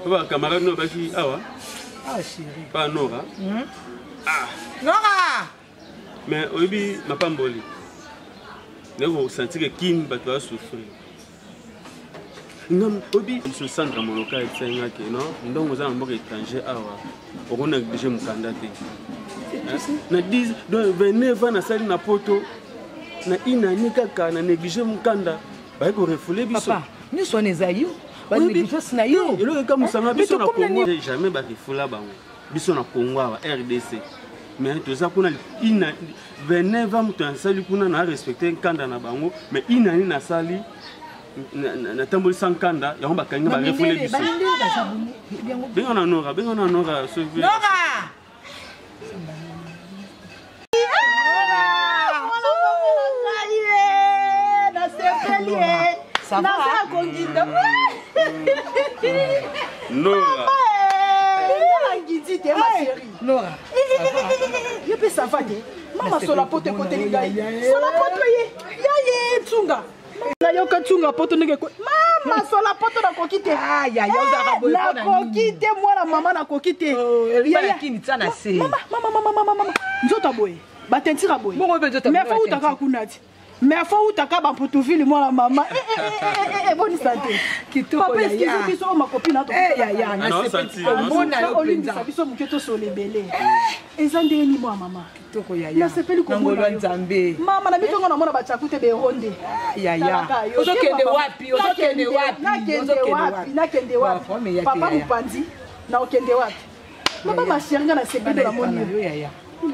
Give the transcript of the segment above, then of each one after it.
Papa, camarade, non, baki, awa. Ah, chérie. Pas Nora. Ah. Nora! Mais obi, ma pamboli. Vous vous sentez que Kim va souffrir. Non, obi, je sens dans mon local, non? Donc vous avez un mot étranger, awa. On a déjà mon candidat. Na 10, donc 29 ans na sali na poto. Na ina nikaka na négliger mon candidat. Ba ko refoulé biso. Papa, nous sommes les aïeux. Ba négliger na yo. Et là comme ça na biso na Congo, jamais ba refoula ba. Biso na Congo wa RDC. Mais tout ça kuna ina 29 ans mutu sali kuna na respecter candidat na bango, mais ina ni na sali na tamboli sans candidat, ya on ba kanga ba refoulé biso. Benga na Nora sauver. Nora! Ça va? Nora. Nora. Je peux savoir. Maman sur la pote côté les gars. Sur la pote ya tsunga. Na yo ka tsunga pote nge ko. Maman sur la pote na kokite. Ah ya yo za rabo na kokite moi la maman na kokite. Ya kini tsana se. Mama. Nzota boy. Batentira boy. Mais faut utaka kunati. Mais faut utaka ba potuvili moi la maman. Bonne santé. Kitoko ya. Papa est-ce que so ma copine na to. Ya na se. Mona yo penza. Biso muketo so lebele. Ezande ni moi maman. Kitoko ya. Na sepeli ko ngolo nzambe. Mama na bitonga na mona ba chakute be ronde. Ya. Ozokende wapi? Nakende wapi? Papa mupandi na okende wapi? Mama mashiringa na sepeli na moni. Ya.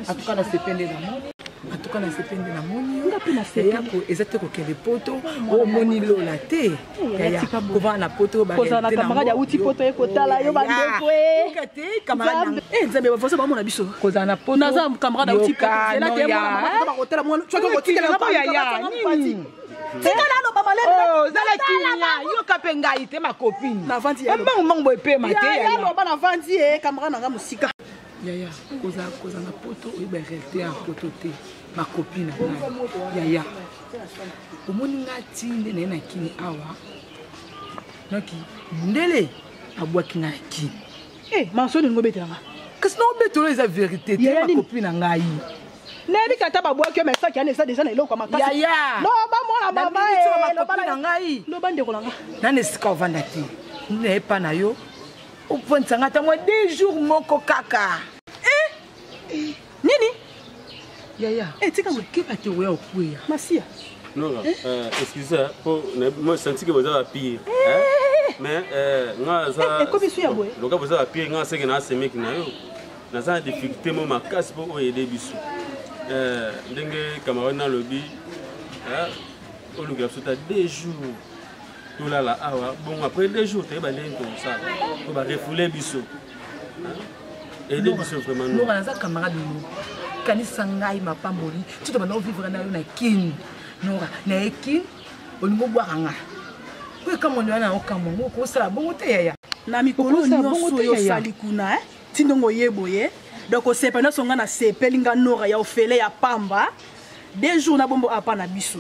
Atukana sepende na moni. Atukana sepende na moni. Ngapi na sepako ezate ko kende poto o moni lola te. Ya. Kova na poto ba. Koza na camarade ya uti poto ekotala yo bandeko e. Kate camarade. Nzambe ba fosa ba mona biso. Koza na poto. Naza camarade ya uti poto. Ela te mona ba kotela mona. Choko kotikela ba ya. Tikala no ba malele. Oh, zala kinya. Yo kapenga ite ma copine. Na vandi ya. Mangbo epe mate ya. Ya ba na vandi e camarade na nga musika. Yaya, koza na poto oyiba réalité ya poto te ma copine na yaya omoni ngati ndene na kini awa noki ndele abwaki na kini mansoni ngobetanga kasi no betolo eza vérité te ma copine ngai nebi kata babwaki mais ça qui a déjà na eloko makasi yaya no ba mona mama lo ba na ngai lo ba ndeko nanga nane sika ovanda te ne pa na yo opontsanga ta moi 2 jours moko kaka nini yaya tika we kipa te we okuya masia Non, excusez pour moi senti que vous avez pire mais nga za comme ici ya boy donc vous avez pire nga c'est que na semi que na yo na za difficulté mo makasi pour aider biso ndenge camarade na lobby on nous a sauté 2 jours tout là awa bon après 2 jours tu vas aller comme ça on va refouler biso aider biso vraiment non na za camarade no kanisa ngai mapamboli tuto bana vivre na yo na kin nora na ekin olingo bwanga ko kama ndo na okamongo ko sala bongo te yaya na mikolo nyonso yo sali kuna tindongo yeboye donc sepa na songa na sepelinga nora ya ofele ya pamba 2 jours na bombo apa na biso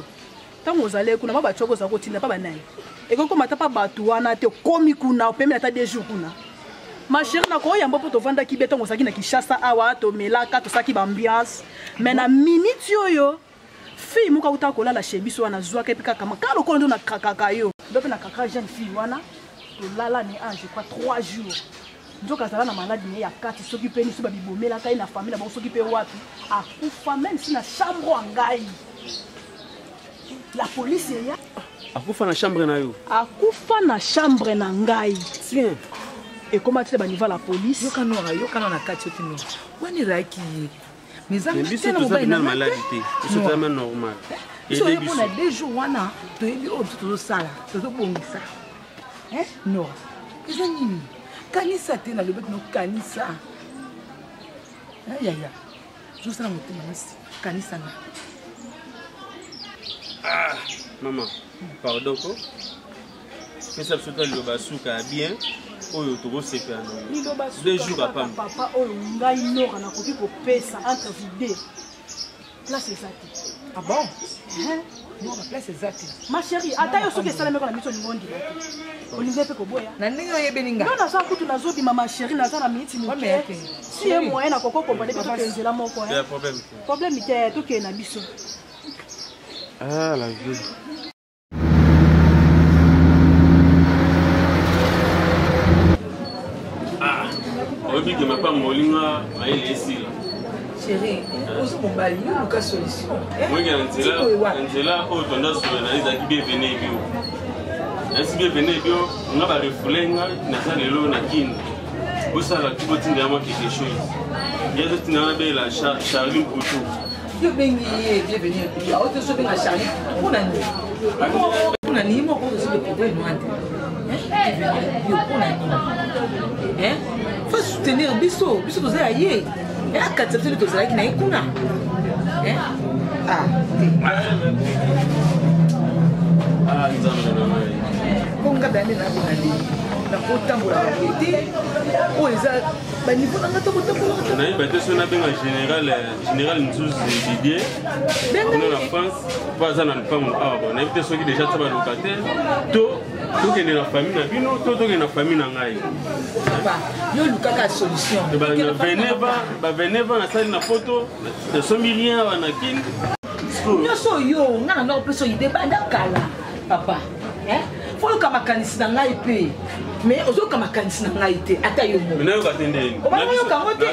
tango ozale kuna ba choko za kotinda pa banai ekoko mata pa batu wana te komi kuna opemi ata 2 jours kuna ma chérie na ko yamba poto vanda ki betongo saki na Kinshasa awa to melaka to saki ba ambiance mais na minute yoyo fille muka utakola la chebiso wana zwa ke pika kama kalo ko ndo na kakaka yo donc na kaka jeune fille wana to lala ne je crois 3 jours ndoka zala na malade ne ya kati soki pe ni so ba bibomela kai na famille na ba soki pe wapi akufa même si na chambre ngai la police ya akufa na chambre na yo akufa na chambre na ngai tiens et comment tu vas niveau la police yo kana na kati otino wani raki mais biso to ça na maladie c'est totalement normal et les biso na 2 jours wana to yebi o to sala to bongisa non ezanini kanisa te na lebet no kanisa yaya je sala motima nasi kanisa na maman pardon ko mais ça se fait le basuka bien oyo to sepe ano 2 jours après papa oyo ngai nora na koki ko pesa entre vous deux là c'est ça. Ah bon Non, la place exacte. Ma chérie, attends, ce que ça me mission du monde. On y va pour boya. Na ndenge oye beninga. Non, na ça kutu na zobi ma chérie, na ça na minute ni. Si e moyen na koko comprendre que to kenzela moko. Il y a problème. Problème ite to ke na biso. Ah la vie. Ah. Obi que ma pas molinga maile ici là. Chérie, ozo mobali yo ka solution. Moi Angela o tonda sur na iza ki bien venir bio. Est-ce bien venir bio, on a ba refoulé nga na ça lelo na kin. Au ça la tu botin vraiment quelque chose. Il y a d'autres na be la Charlie Poutou. Yo bengi bien venir bio. O te so benga Charlie. Kuna ni. Kuna ni mo ko so be problème ante. Yo kuna ni. Faut soutenir biso to za yé. Et à 4 septembre, tu as dit que tu as ah, comme tu as dit, général Nzouz Didier en France, pas on a invité ceux qui déjà sont locataires. Tout est dans la famille, tout est dans la famille. Il y a une solution. Venez voir la salle de photo, de sommirien à Nakin. Papa, faut que ma canisse n'a pas été. Mais aux autres, ma canisse n'a pas été. Attends, mais non, va attendre. On va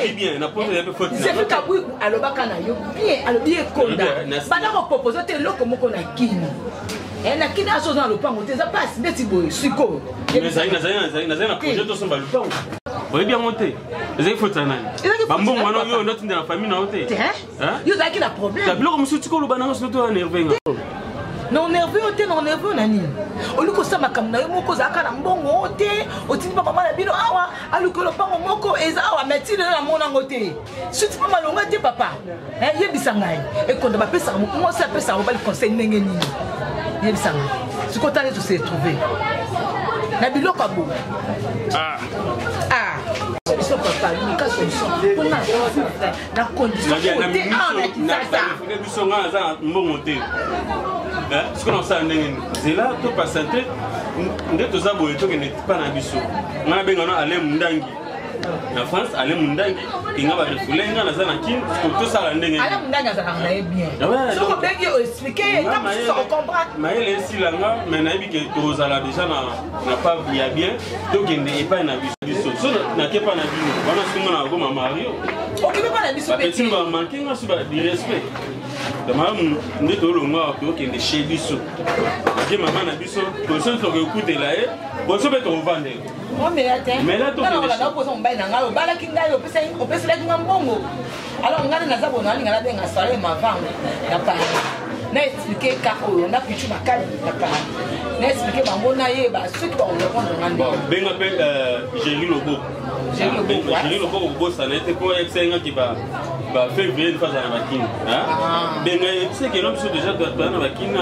y bien, n'a pas de faute. C'est fait qu'à bout, à l'obacana, bien, à l'obie conda. Pendant qu'on propose, t'es là comme on a kin. Et la kin a chose dans le pan, on te passe, mais c'est beau, c'est quoi. Mais ça y est, un projet de son balou. Vous avez bien monté. Vous avez fait ça. Bambou, moi, non, on est dans la famille, non, t'es. Hein? Vous avez un problème. La bloc, monsieur, tu connais le banane, c'est toi, nerveux. Non nerveux non nerveux nani oluko sama kamna yo moko zaka na mbongo te otini papa mala bino awa alukolo pango moko eza awa metile na mona ngote suti pa malonga te papa yebisa ngai e konda ba pesa mo sa pesa mo bali conseil ndenge nini yebisa ngai sikota les se trouver na biloko abo solution papa ni ka solution pour na condition côté ce qu'on a c'est là tout pas santé ndé to za boye to ke ne pas na biso na benga no ale mundangi na France ale mundangi inga ba refulenga na za na kin to ça la ndenge ale mundangi za na bien so ko bengi expliquer comme ça on comprend mais elle est si là mais na bi ke to za la déjà na pas bien to ke ne pas na biso so na ke pas na biso bana singa na go Mario OK mais pas na biso mais tu vas manquer na suba du respect Maman, nous sommes tous chez Bisso. Maman a biso, pour ceux qui écoutent là, pour ceux qui vont vendre. Mais là, tout le monde a posé un bain dans le balakin, on peut se laisser un bongo. Alors, on a des abonnés, on a des salés, ma femme, la part. N'a expliqué car on a pu tuer ma calme, la part. N'a expliqué ma monaïe, ceux qui vont répondre. Bon, ben appelle Géry Lobo. Géry Lobo, ça n'a été quoi, excellent qui va. Février face à la machine. Ben, tu sais que l'homme sont déjà dans la machine.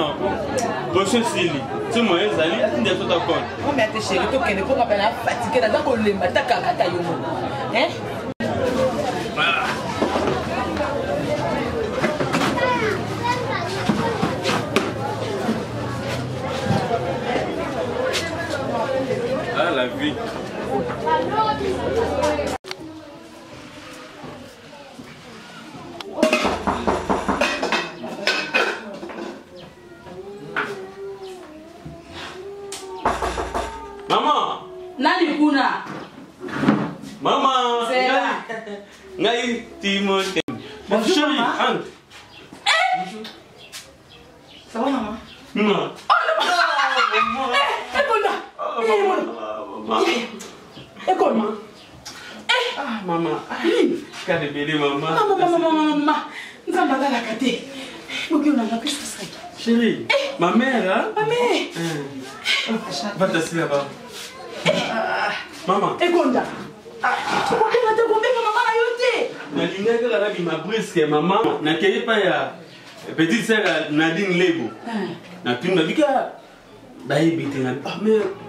Pour ce Sili, tu m'as dit, il y a tout d'accord. On met tes chéris, tu ne peux pas fatiguer dans le lait, mais tu as qu'à hein? Ah, la vie. Maman! Nani kuna? Maman! C'est là. Ngai Timothée. Bonjour, Chérie, maman. entre. Ça va, maman? Non. Oh, non! Maman. Écoute, maman. Ah, maman. Quand est bébé, maman. Maman. Nous sommes dans la cité. Chérie, ma mère, hein? Ma mère. Va t'asseoir là-bas. Maman. Écoute, ma brisque, maman, n'accueillez pas ya petite sœur Nadine Lebo. Na tu m'as dit que mais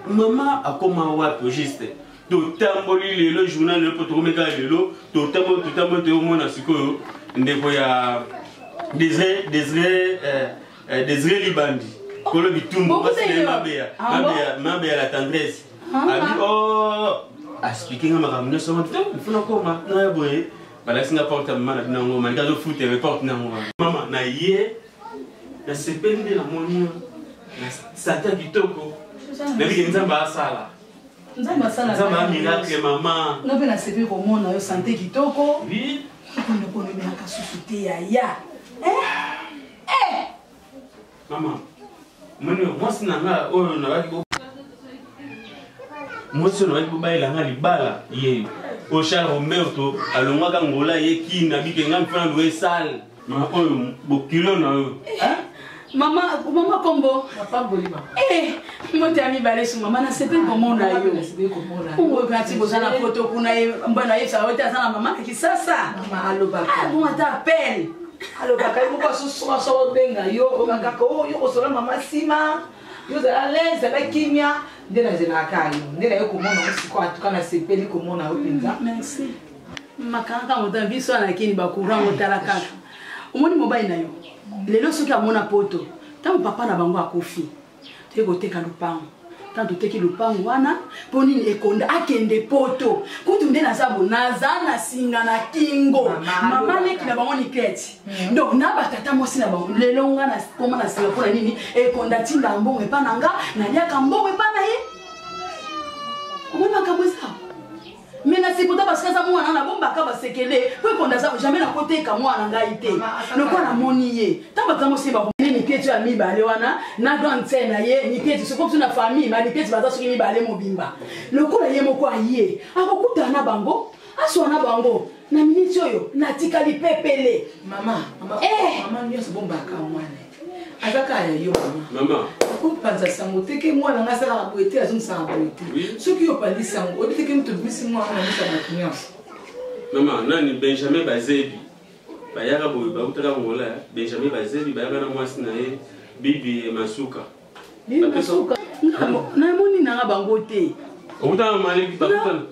maman a comment wapi juste. To tamboli le journal le poto meka lelo, to tambo te o mona sikoyo ndeko ya Désiré Désiré Libandi. Kolo bitumbu basile mabea la tendresse. Abi oh expliquer ma ramene so ma il faut encore maintenant boye. Bala singa porte mama na ngo malika zo foot e porte na ngo. Mama na ye na sepeli de la monia. Na sata kitoko. Na biki nzamba asala. Nzamba asala. Nzamba miracle mama. Na pe na sepeli ko mona yo santé kitoko. Oui. Ko no me aka susute ya. Mama. Moi si nanga oyo na baki moi si na baki ba ilanga libala ye o Charles Roberto alongaka ngola ye kina bike ngam fana loe sale ma oyo bokilo na yo mama kombo papa bolima moi te ami balé sur mama na sepe comment na yo o kati bozana photo kuna ye mbana ye sa wote sana mama kisasa mama alobaka bon ata appel alobaka yo ko so benga yo okaka ko yo ko sola mama sima yo za l'aise la kimia de la zenaka yo de la yo komona usiko atukana sepeli komona yo penza merci makanga moto biso na kini bakura motala kaka omoni mobile na yo lelo soki amona poto tango papa na bango akofi teko teka lupango tanto teki lupango wana poni ekonda akende poto kutu nde na sabo nazana singa na kingo mama neki na bango ni kreti donc na batata mosi na bango lelo nga na koma na singa pona nini ekonda tinda mbongo epananga na liaka mbongo epana ye omona kabwesa mena sipota basikaza mwana na bomba ka basekele po ekonda za jamais na koteka mwana ngai te lokwa na moni ye tamba kama simba ni pietro ya mibale wana na don tsena ye ni pietro so comme na famille ma ni pietro baza soki mibale mobimba lokola ye moko aye akokuta na bango aso na bango na miniti oyo na tikali pepele mama nyonso bomba ka mwana azaka ya yo mama ko panza sango teke mwana ngasala boete azumsa boete soki yo pali sango oditeke mtu bisi mwana na misa na nyonso mama nani Benjamin Bazebi bayaka boye bakutaka ngola Benjamin Bazebi bayaka na mwasi na ye bibi Masuka na moni na bango te okuta maleki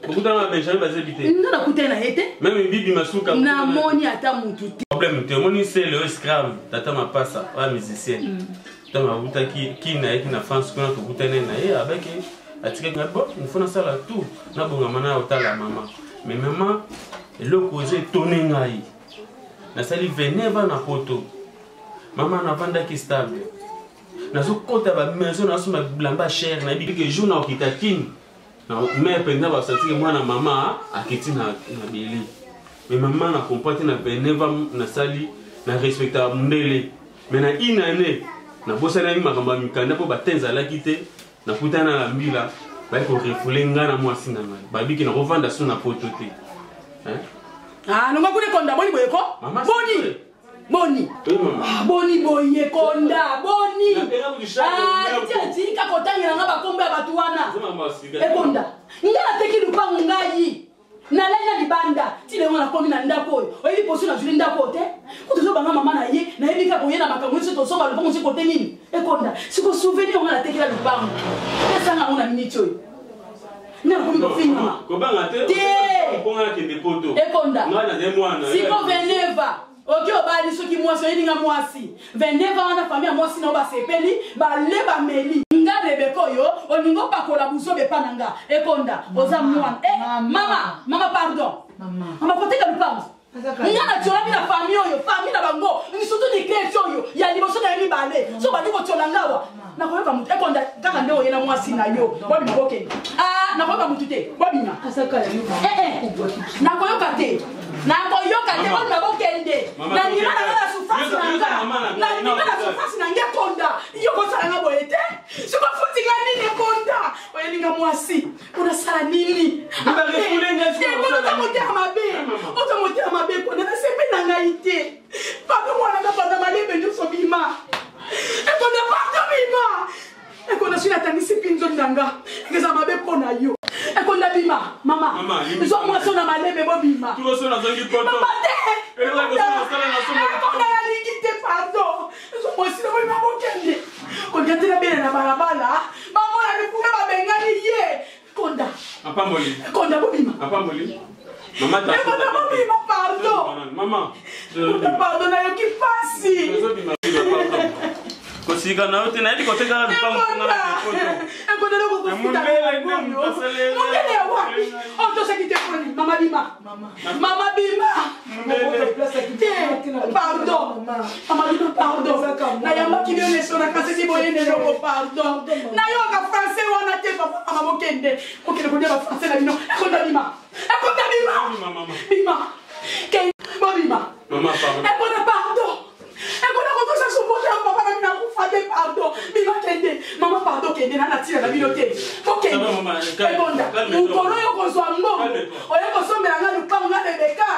okuta na Benjamin Bazebi te ndana kutena hete même bibi Masuka na moni ata mutu te problème te moni c'est le esclave tata mapasa wa musicien tama buta ki na France kuna tukutane na ye abeki atike ngabo mfuna sala tout na bonga mana otala mama mais maman eloko oze toné ngai na sali veneva na poto mama na vanda ki stable na zo kota ba maison na suma blamba cher na bi que jour na okitakini na mais pendant ba satike mwana mama akiti na beli mais maman na comporte na veneva na sali na respecta mundele mais na inane na bosana ni makamba mikanda po batenza la kite na kutana la mbila ba ko refouler ngana mwasi na ngai ba biki na rovanda so na poto te nonga kune konda boni boye ko boni boye konda boni tika kotangira nga bakombe ya batu wana ekonda ngala teki lupango ngai na lena libanda tile mwana komi na ndako oyo oyebi poso na juli ndako te kutozo banga mama na ye na yebi ka koyena makambo nso to songa lupango nso kote nini ekonda siko souvenir ngala teki la lupango esanga ngona minute oyo na komi ko finima ko banga te ponga ke depoto ekonda ngana de mwana siko veneva oki obali soki mwasi oyelinga mwasi veneva wana famille mwasi na basepeli baleba meli nga rebeko yo oningo pakola buso bepananga ekonda oza mwana mama pardon mama koteka lupango ngana tiola na famille oyo famille na bango ni surtout ni création oyo ya liboso na yemi bale so bali ko tiola ngawa na koyoka mutu ekonda kaka nde oyena mwasi na yo bobi boke na koyoka mutu te bobinya asaka yo na koyoka te na koyoka te on na bokende na nima na souffrance na nima na souffrance na nge konda yo ko sala nga boye te siko futi nga nini konda oyelinga mwasi kuna sala nini otomotea mabe konda na sepe na ngai te papa mwana nga panda malembe nyonso bima ekonda parto bima ekonda sina tangisi pinzo nanga ngeza mabe pona yo ekonda bima mama zo mwaso na malembe bo bima tu so na zongi poto mama te ela ko sala na somo ekonda ya lingite pardon zo mwaso na bima bokende konda tena bena na barabara mama na bikume babengani ye konda apamboli konda bo bima apamboli mama ta ekonda bo bima pardon mama pardon na yo ki pasi Kosika na yote na hadi koteka na lupango kuna na foto. Ekote loko kufita. Mungele ya wapi? Oto sekite koni. Mama Bima. Mama Bima. Pardon. Mama Bima, pardon. Na yamba kilio nesona kasi si boyende loko pardon. Na yo ka français wana te papa mama mokende. Mokende ko dia français na bino. Ekote Bima. Ekote Bima. Bima. Ke Bima. Mama pardon. Ekote pardon. Ekote ko tosa sumote papa na mina kufate pardon. Bima kende. Mama pardon kende na natira na bino te. Mokende. Ebonda. Ukolo yo ko zwa mbongo. Oye ko sombela nga lupango nga Rebeka.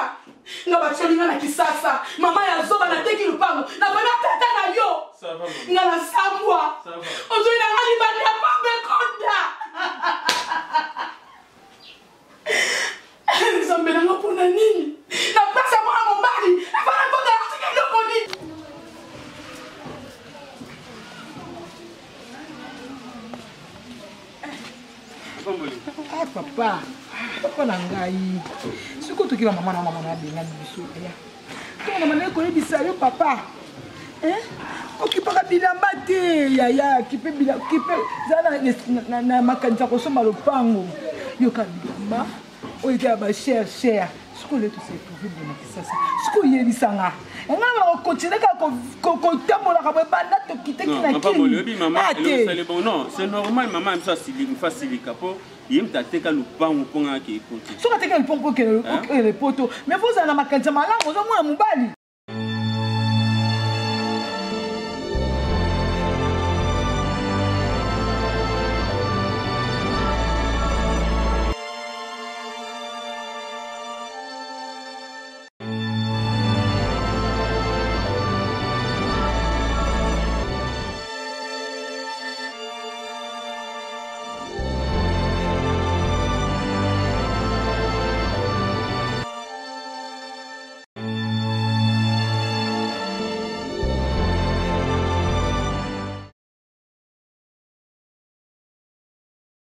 Nga bacholi nga na kisasa. Mama ya zoba na teki lupango. Na bana tata na yo. Nga na sambwa. Ozoi na ngali bani ya pambe konda. Zombela nga puna nini? Na pasa mwana mobali. Ebana konda ya kutika iloko nini? Ah papa, papa na ngai. Siko toki ba mama na benga biso ya. To na mane ko yebisa yo papa. Okipaka bilamba te ya kipe bila kipe zana na makanza ko soma lopango. Yo ka bilamba. Oye ba cher. Siko le to se trouver bona kisasa. Siko yebisanga. Nga ba continuer ko tamola ka banda to kiteki na kini. Non, c'est normal maman me ça me facilite capo. Il me t'attend le pan pour nga ki écoute. Soka teka le pont pour que le poto. Mais vous en a makanza malamu zo mwana mubali.